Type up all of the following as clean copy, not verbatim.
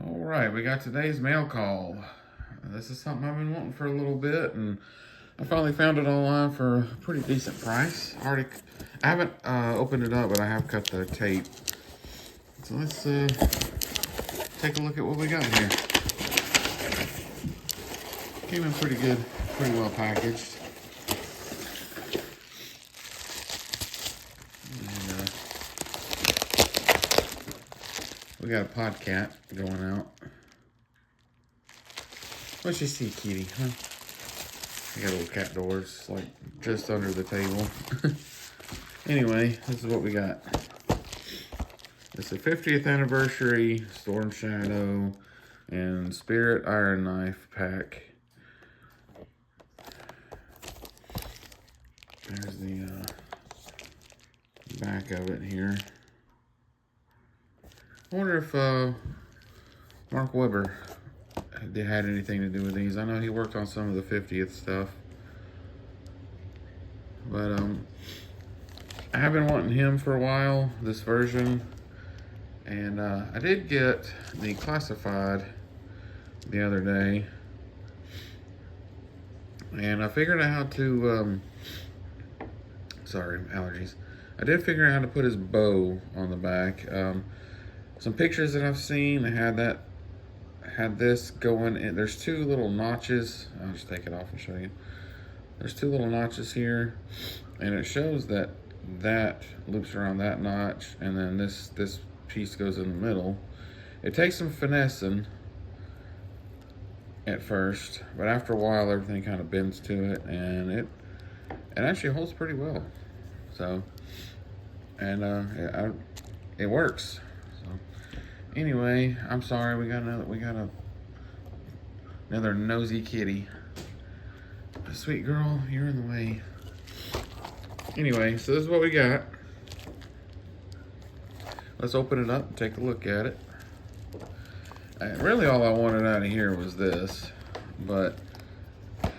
All right, we got today's mail call. This is something I've been wanting for a little bit, and I finally found it online for a pretty decent price. I haven't opened it up, but I have cut the tape. So let's take a look at what we got here. Came in pretty good, pretty well packaged. And, we got a podcat going out. What you see, kitty, huh? I got little cat doors, like, just under the table. Anyway, this is what we got. It's the 50th anniversary Storm Shadow and Spirit Iron Knife pack. There's the back of it here. I wonder if Mark Weber had anything to do with these. I know he worked on some of the 50th stuff, but I have been wanting him for a while, this version, and I did get the classified the other day, and I figured out how to sorry, allergies. I did figure out how to put his bow on the back. Some pictures that I've seen, they had this going in. There's two little notches. I'll just take it off and show you. There's two little notches here, and it shows that loops around that notch, and then this piece goes in the middle. It takes some finessing at first, but after a while everything kind of bends to it, and it actually holds pretty well. So, and it works. So, anyway, I'm sorry, we got another nosy kitty. Sweet girl, you're in the way. Anyway, so this is what we got. Let's open it up and take a look at it. Really all I wanted out of here was this, but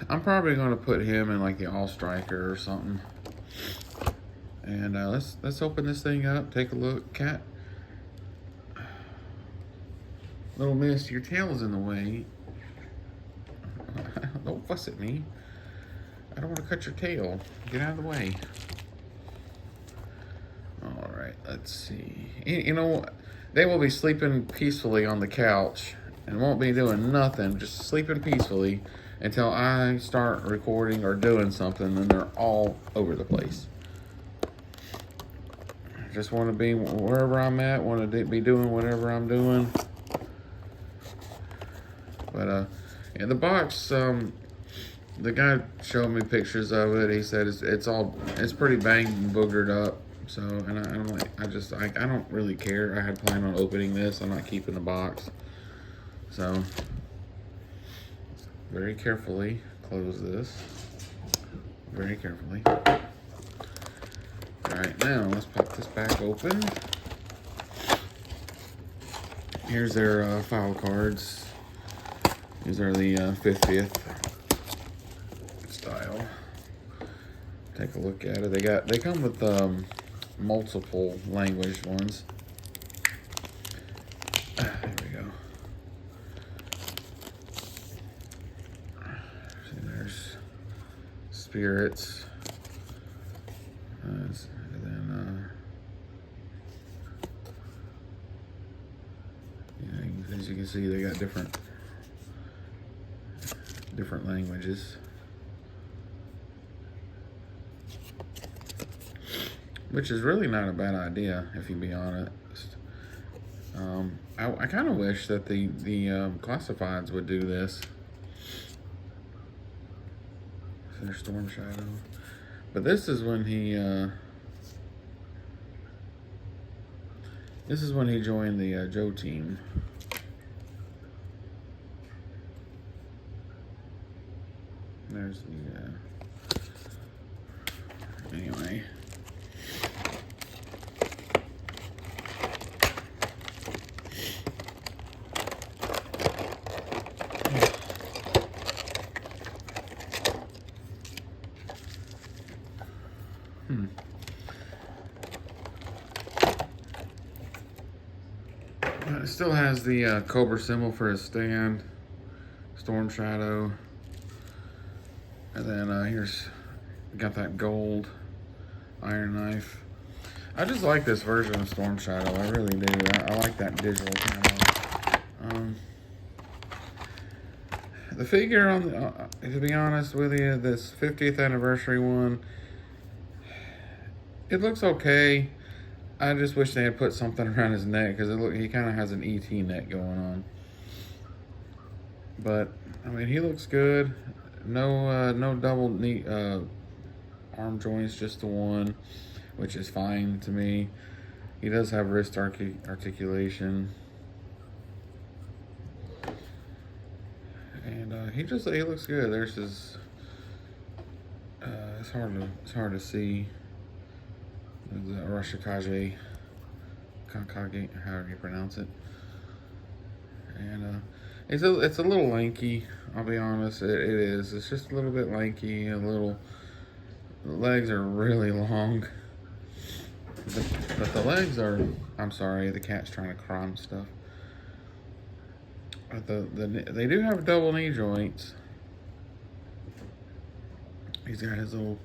I'm probably going to put him in like the All Striker or something. And let's open this thing up, take a look. Cat, little miss, your tail's in the way. Don't fuss at me. I don't want to cut your tail. Get out of the way. All right, let's see. You know, they will be sleeping peacefully on the couch and won't be doing nothing, just sleeping peacefully until I start recording or doing something, and they're all over the place. Just want to be wherever I'm at, want to be doing whatever I'm doing. But yeah, the box, the guy showed me pictures of it. He said it's pretty banged and boogered up. So, and I'm like, I don't really care. I had planned on opening this. I'm not keeping the box. So, very carefully close this. Very carefully. All right, now let's pop this back open. Here's their file cards. These are the 50th style. Take a look at it. They come with multiple language ones. There we go. See, there's spirits. And then yeah, as you can see, they got different languages, which is really not a bad idea if you be honest. I kind of wish that the classifieds would do this. There's Storm Shadow, but this is when he joined the Joe team. There's the anyway. still has the Cobra symbol for his stand, Storm Shadow, and then here's got that gold iron knife. I just like this version of Storm Shadow. I really do. I like that digital camo. The figure on, to be honest with you, this 50th anniversary one, it looks okay. I just wish they had put something around his neck because he kind of has an ET neck going on. But I mean, he looks good. No double knee arm joints, just the one, which is fine to me. He does have wrist articulation. And he looks good. There's his. It's hard to see. The Arashikage, Kankage, however you pronounce it. And it's a little lanky. I'll be honest. It is. It's just a little bit lanky. The legs are really long. But the legs are. I'm sorry. The cat's trying to climb stuff. They do have double knee joints. He's got his little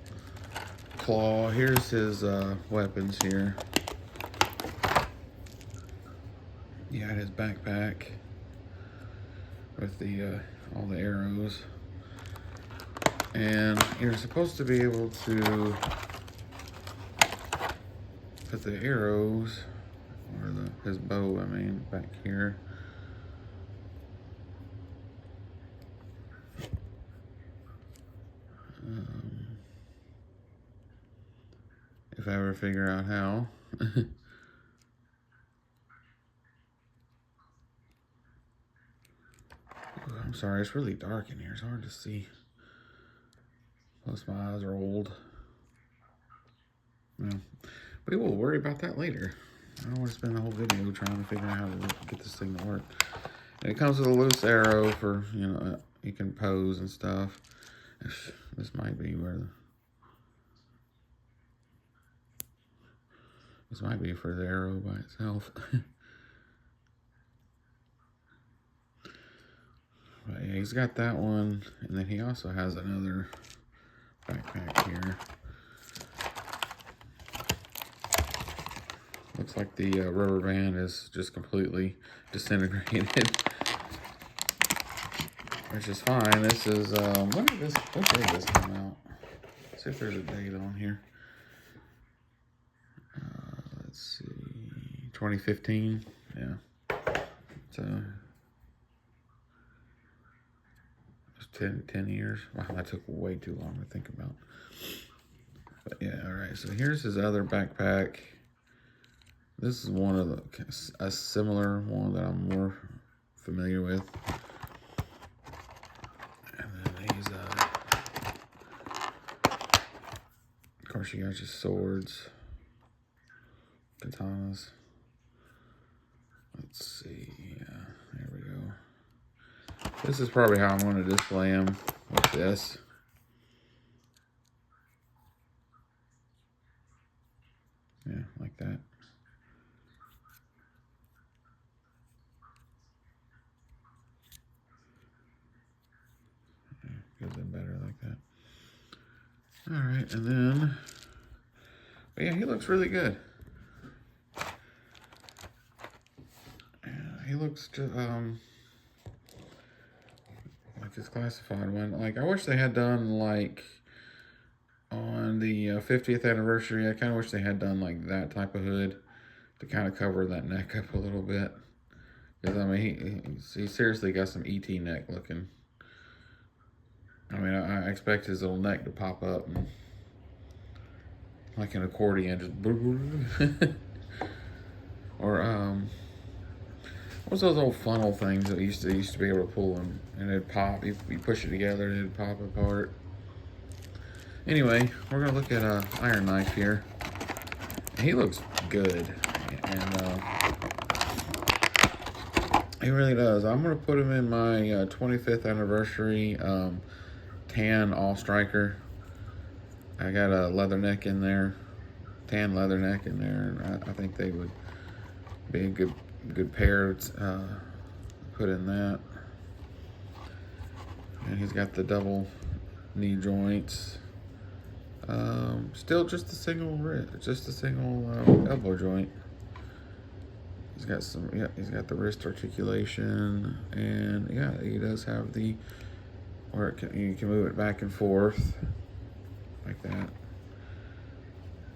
claw. Here's his weapons here. He got his backpack with the all the arrows. And you're supposed to be able to put the arrows, or his bow, I mean, back here. If I ever figure out how. I'm sorry, it's really dark in here. It's hard to see. Plus my eyes are old. Yeah. But we'll worry about that later. I don't want to spend the whole video trying to figure out how to get this thing to work. And it comes with a loose arrow for, you can pose and stuff. This might be where this might be for the arrow by itself. But yeah, he's got that one, and then he also has another backpack here. Looks like the rubber band is just completely disintegrated, which is fine. This is what did this come out? Let's see if there's a date on here. Let's see, 2015. Yeah. So. 10 years. Wow, that took way too long to think about. But yeah, all right. So here's his other backpack. This is one of a similar one that I'm more familiar with. And then he's of course, you got your swords, katanas. Let's see. Yeah, there we go. This is probably how I'm going to display them with this. Yeah, like that. Yeah, gives them better like that. All right, and then, but yeah, he looks really good. Yeah, he looks just, like his classified one. Like, I wish they had done, like, on the 50th anniversary, I kind of wish they had done, like, that type of hood to kind of cover that neck up a little bit. Because, I mean, he seriously got some ET neck looking. I mean, I expect his little neck to pop up and, like an accordion, just or, what's those old funnel things that used to be able to pull them and it'd pop? You push it together and it'd pop apart. Anyway, we're gonna look at a iron knife here. He looks good, and he really does. I'm gonna put him in my 25th anniversary tan all striker. I got a leather neck in there, tan leather neck in there, and I think they would be a good pair put in that. And he's got the double knee joints. Still just a single elbow joint. He's got he's got the wrist articulation, and yeah, he does have the where you can move it back and forth like that.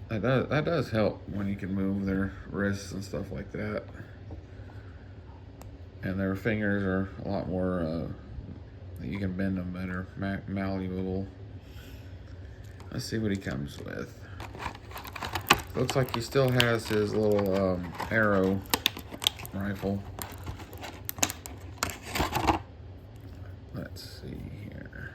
That does help when you can move their wrists and stuff like that. And their fingers are a lot more, you can bend them better, malleable. Let's see what he comes with. Looks like he still has his little arrow rifle. Let's see here.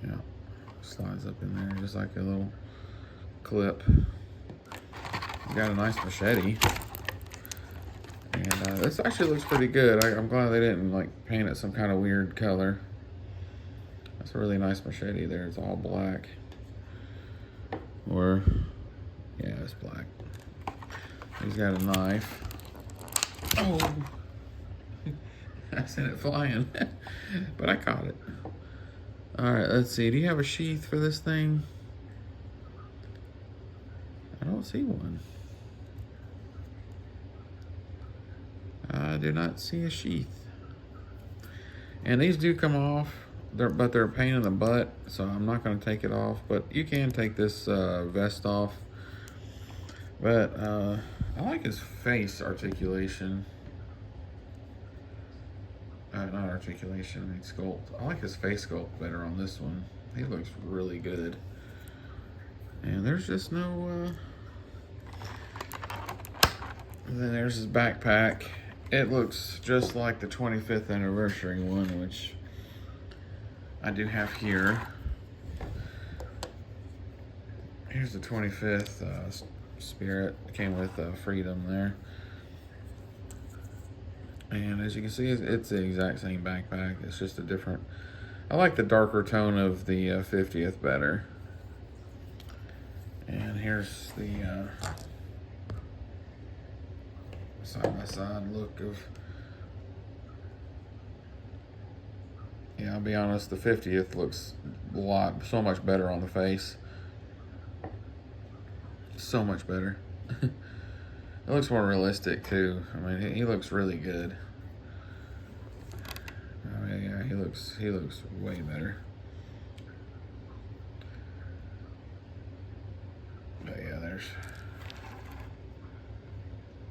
Yeah, slides up in there just like a little clip. He's got a nice machete. And this actually looks pretty good. I'm glad they didn't like paint it some kind of weird color. That's a really nice machete there. It's all black. Or, yeah, it's black. He's got a knife. Oh! I sent it flying. But I caught it. Alright, let's see. Do you have a sheath for this thing? I don't see one. I do not see a sheath. And these do come off, but they're a pain in the butt, so I'm not going to take it off. But you can take this vest off. But I like his face articulation. Not articulation, I mean sculpt. I like his face sculpt better on this one. He looks really good. And there's just no... Then there's his backpack. It looks just like the 25th anniversary one, which I do have here. Here's the 25th Spirit. It came with Freedom there. And as you can see, it's the exact same backpack. It's just a different... I like the darker tone of the 50th better. And here's the side-by-side look of... Yeah, I'll be honest, the 50th looks so much better on the face. So much better. It looks more realistic too. I mean, he looks really good. I mean, yeah, he looks way better. But yeah,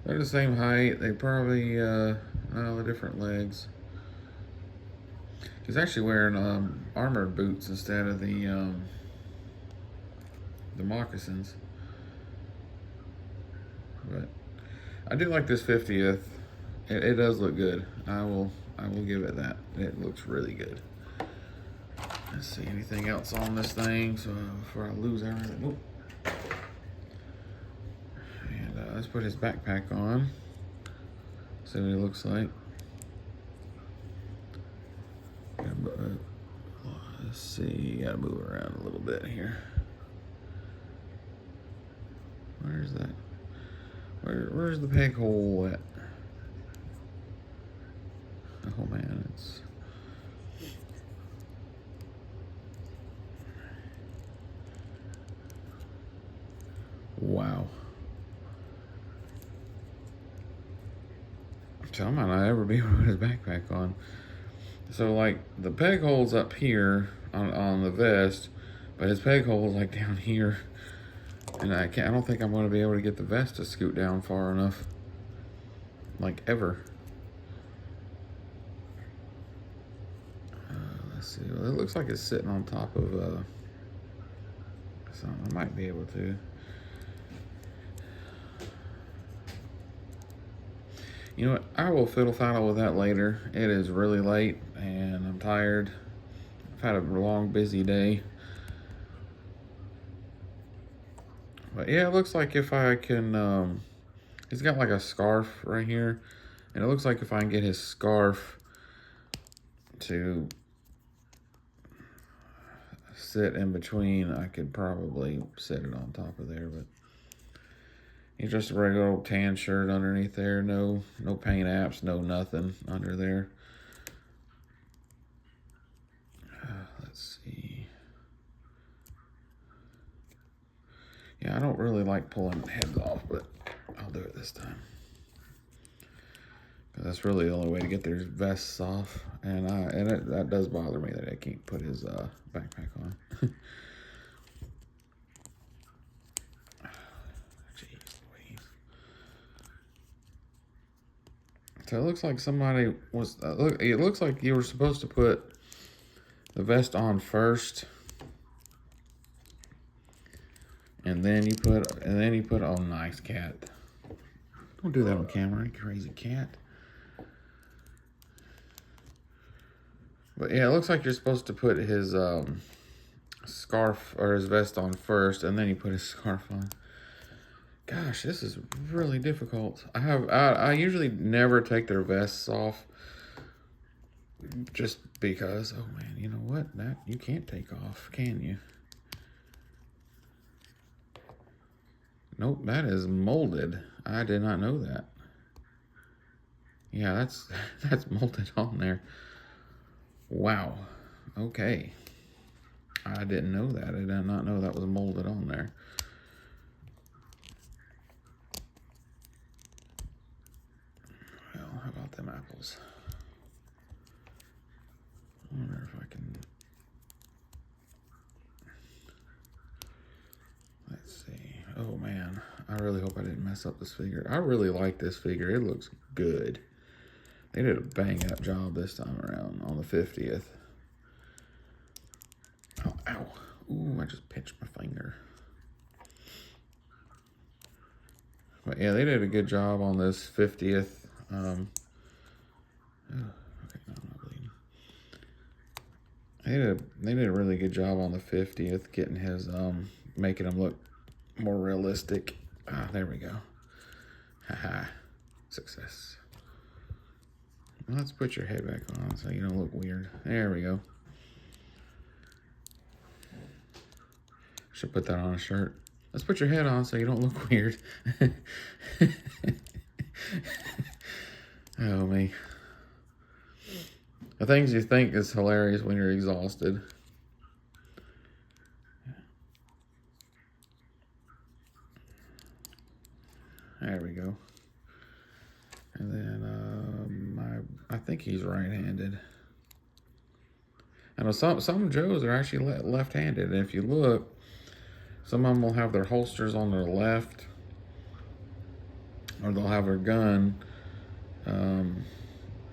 they're the same height. They probably the different legs. He's actually wearing armored boots instead of the moccasins. But I do like this 50th. It does look good. I will give it that. It looks really good. Let's see anything else on this thing so before I lose everything. Oop. And let's put his backpack on. See what he looks like. Let's see. Gotta move around a little bit here. Where's that? Where's the peg hole at? Oh man, it's... Wow. So I might not ever be able to put his backpack on. So like the peg hole's up here on the vest, but his peg hole's like down here. And I don't think I'm going to be able to get the vest to scoot down far enough. Like, ever. Let's see. Well, it looks like it's sitting on top of something. I might be able to. You know what? I will fiddle-faddle with that later. It is really late, and I'm tired. I've had a long, busy day. But yeah, it looks like if I can, he's got like a scarf right here. And it looks like if I can get his scarf to sit in between, I could probably set it on top of there, but it's just a regular old tan shirt underneath there. No paint apps, no nothing under there. Let's see. Yeah, I don't really like pulling heads off, but I'll do it this time. That's really the only way to get their vests off, and that does bother me that I can't put his backpack on. Jeez Louise. So it looks like somebody was. It looks like you were supposed to put the vest on first, and then you put. Oh, nice cat! Don't do that on camera, you crazy cat. But yeah, it looks like you're supposed to put his scarf or his vest on first, and then you put his scarf on. Gosh, this is really difficult. I usually never take their vests off, just because. Oh man, you know what? That you can't take off, can you? Nope, that is molded. I did not know that. Yeah, that's molded on there. Wow. Okay. I didn't know that. I did not know that was molded on there. Well, how about them apples? I wonder if I can. Let's see. Oh man, I really hope I didn't mess up this figure. I really like this figure. It looks good. They did a bang up job this time around on the 50th. Oh, ow. Ooh, I just pinched my finger. But yeah, they did a good job on this 50th. Okay, no, I'm not bleeding. They did a really good job on the 50th, getting his, making him look more realistic. Ah, there we go. Haha, success. Let's put your head back on so you don't look weird. There we go. Should put that on a shirt. Let's put your head on so you don't look weird. Oh, me. The things you think is hilarious when you're exhausted. There we go. And then I think he's right-handed. I know some Joes are actually left-handed, and if you look, some of them will have their holsters on their left, or they'll have their gun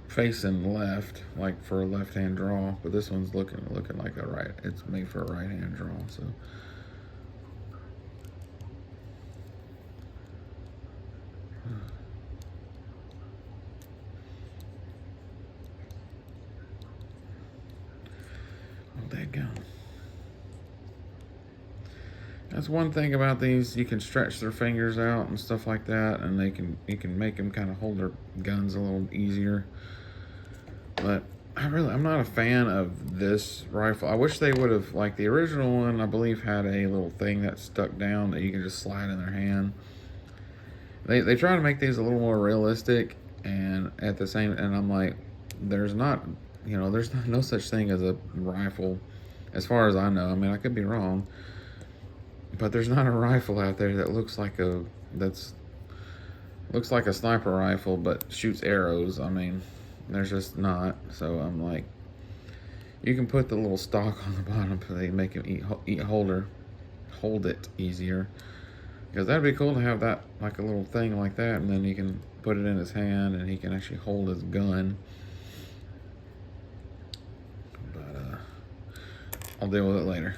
facing left, like for a left-hand draw. But this one's looking like a right. It's made for a right-hand draw, so. That's one thing about these. You can stretch their fingers out and stuff like that, and you can make them kind of hold their guns a little easier. But I'm not a fan of this rifle. I wish they would have, like the original one, I believe had a little thing that stuck down that you can just slide in their hand. They try to make these a little more realistic, and at the same, and I'm like, there's not no such thing as a rifle, as far as I know. I mean, I could be wrong, but there's not a rifle out there that looks like a sniper rifle but shoots arrows. I mean, there's just not. So I'm like, you can put the little stock on the bottom so they make him hold it easier. Because that'd be cool to have that, like a little thing like that, and then you can put it in his hand and he can actually hold his gun. But I'll deal with it later.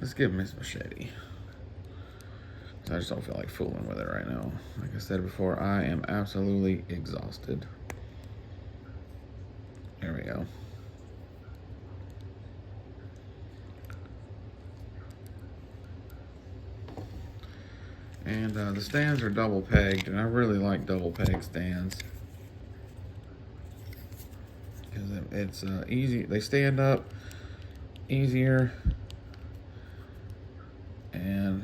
Let's give him his machete. I just don't feel like fooling with it right now. Like I said before, I am absolutely exhausted. There we go. And the stands are double pegged, and I really like double peg stands. Because it's easy. They stand up. easier, and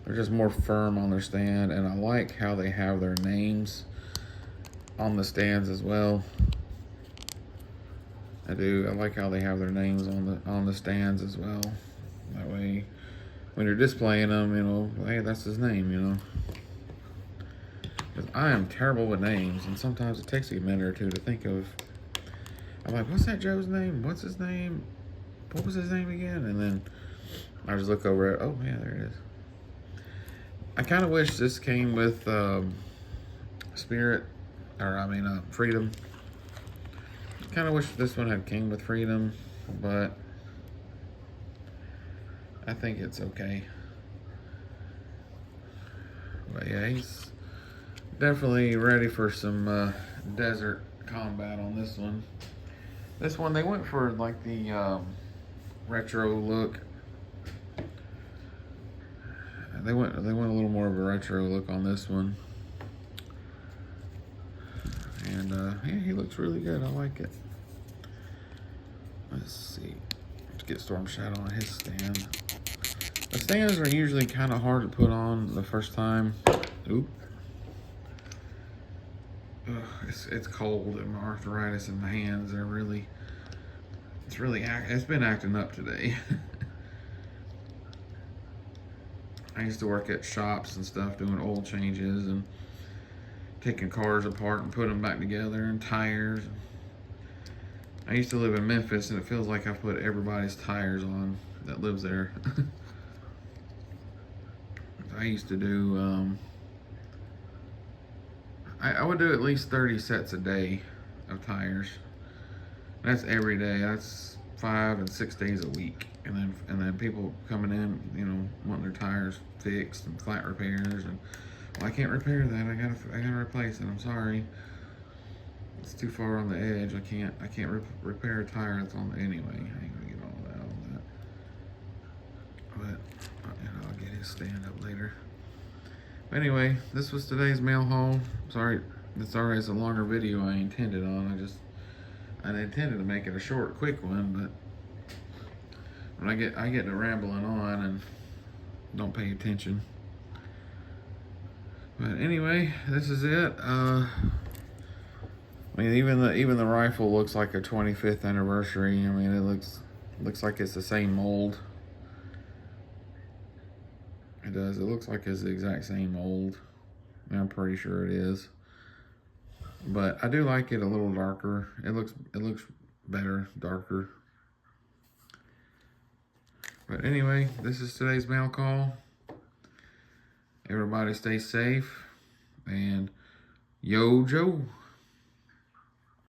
they're just more firm on their stand, and I like how they have their names on the stands as well. I do. I like how they have their names on the stands as well. That way, when you're displaying them, you know, hey, that's his name, you know. Because I am terrible with names, and sometimes it takes a minute or two to think of. I'm like, what's that Joe's name? What's his name? What was his name again? And then I just look over it. Oh, yeah, there it is. I kind of wish this came with Freedom. Kind of wish this one had came with Freedom, but I think it's okay. But yeah, he's definitely ready for some desert combat on this one. This one, they went for like the retro look. They went a little more of a retro look on this one. And yeah, he looks really good. I like it. Let's see. Let's get Storm Shadow on his stand. The stands are usually kind of hard to put on the first time. Oop. Ugh, it's cold and my arthritis in my hands. It's been acting up today. I used to work at shops and stuff doing oil changes and taking cars apart and putting them back together, and tires. I used to live in Memphis, and it feels like I put everybody's tires on that lives there. I used to do, I would do at least 30 sets a day of tires. That's every day. That's 5 and 6 days a week. And then people coming in, you know, wanting their tires fixed and flat repairs, and well, I can't repair that. I gotta replace it. I'm sorry. It's too far on the edge. I can't repair a tire that's on the anyway. I ain't gonna get all that on that. But you know, I'll get his stand up later. But anyway, this was today's mail haul. Sorry, it's a longer video I intended on. I intended to make it a short, quick one, but when I get to rambling on and don't pay attention. But anyway, this is it. I mean, even the rifle looks like a 25th anniversary. I mean, it looks like it's the same mold. It does. It looks like it's the exact same mold. I'm pretty sure it is. But I do like it a little darker. It looks better, darker. But anyway, this is today's mail call. Everybody stay safe, and yo Joe.